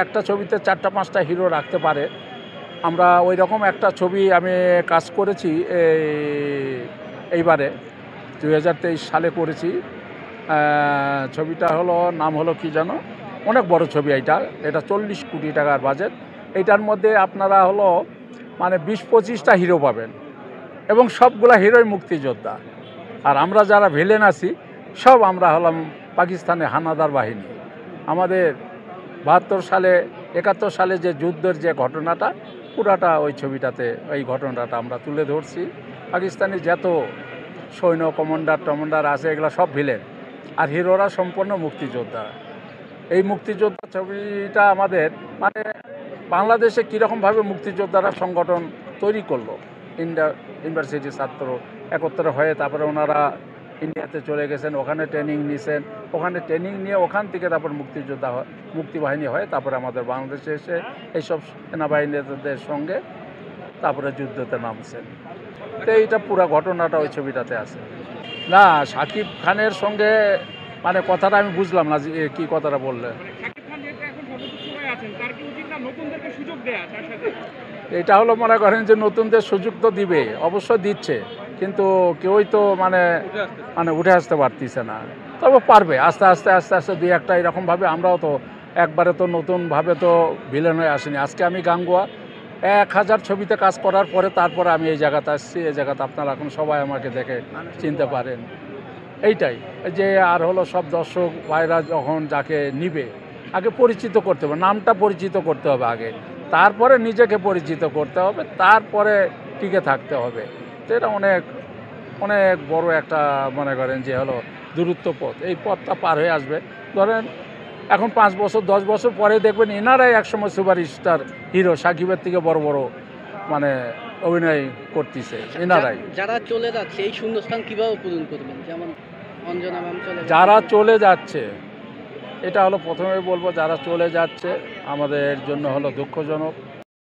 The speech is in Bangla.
একটা ছবিতে 4টা-5টা হিরো রাখতে পারে। আমরা ওই রকম একটা ছবি আমি কাজ করেছি এইবারে 2023 সালে করেছি। ছবিটা নাম হলো কি যেন, অনেক বড় ছবি এটা 40 কোটি টাকার বাজেট। এইটার মধ্যে আপনারা মানে 20-25টা হিরো পাবেন এবং সবগুলা হিরোই মুক্তিযোদ্ধা। আর আমরা যারা ভিলেন আছি সব আমরা হলাম পাকিস্তানের হানাদার বাহিনী। আমাদের 72 সালে 71 সালে যে যুদ্ধের যে ঘটনাটা পুরাটা ওই ছবিটাতে এই ঘটনাটা আমরা তুলে ধরছি। পাকিস্তানি যত সৈন্য কমান্ডার আছে এগুলো সব ভিলেন, আর হিরোরা সম্পূর্ণ মুক্তিযোদ্ধা। এই মুক্তিযোদ্ধা ছবিটা আমাদের মানে বাংলাদেশে কীরকমভাবে মুক্তিযোদ্ধারা সংগঠন তৈরি করলো। ইউনিভার্সিটির ছাত্র একত্র হয়ে তারপরে ওনারা ইন্ডিয়াতে চলে গেছেন, ওখানে ট্রেনিং নিয়েছেন, ওখানে ট্রেনিং নিয়ে ওখান থেকে তারপর মুক্তিবাহিনী হয়, তারপরে আমাদের বাংলাদেশে এসে এইসব সেনাবাহিনীদের সঙ্গে তারপরে যুদ্ধতে নামছেন। তো এইটা পুরো ঘটনাটা ওই ছবিটাতে আছে। না, শাকিব খানের সঙ্গে মানে কথাটা আমি বুঝলাম না যে কী কথাটা বললেন। এটা মনে করেন যে নতুনদের সুযোগ তো দিবে, অবশ্যই দিচ্ছে, কিন্তু কেউই তো মানে উঠে আসতে পারতেছে না। তবে পারবে আস্তে আস্তে দুই একটা এরকমভাবে। আমরাও তো একবারে তো নতুনভাবে তো ভিলেন হয়ে আসিনি। আজকে আমি গাঙ্গুয়া 1000 ছবিতে কাজ করার পরে তারপরে আমি এই জায়গাতে আসছি। এই জায়গাতে আপনারা এখন সবাই আমাকে দেখে চিনতে পারেন। এইটাই যে আর সব দর্শক ভাইরা যখন যাকে নিবে আগে পরিচিত করতে হবে, নামটা পরিচিত করতে হবে আগে, তারপরে নিজেকে পরিচিত করতে হবে, তারপরে টিকে থাকতে হবে। তো এটা অনেক অনেক বড় একটা মনে করেন যে দূরত্ব পথ। এই পথটা পার হয়ে আসবে। ধরেন এখন 5 বছর 10 বছর পরে দেখবেন এনারাই একসময় সুপারস্টার হিরো, সাকিবের থেকে বড় বড় মানে অভিনয় করতেছে এনারাই। যারা চলে যাচ্ছে এই শূন্যস্থান কীভাবে পূরণ করবেন? যেমন অঞ্জনা ম্যাম যারা চলে যাচ্ছে, এটা প্রথমে বলবো যারা চলে যাচ্ছে আমাদের জন্য দুঃখজনক।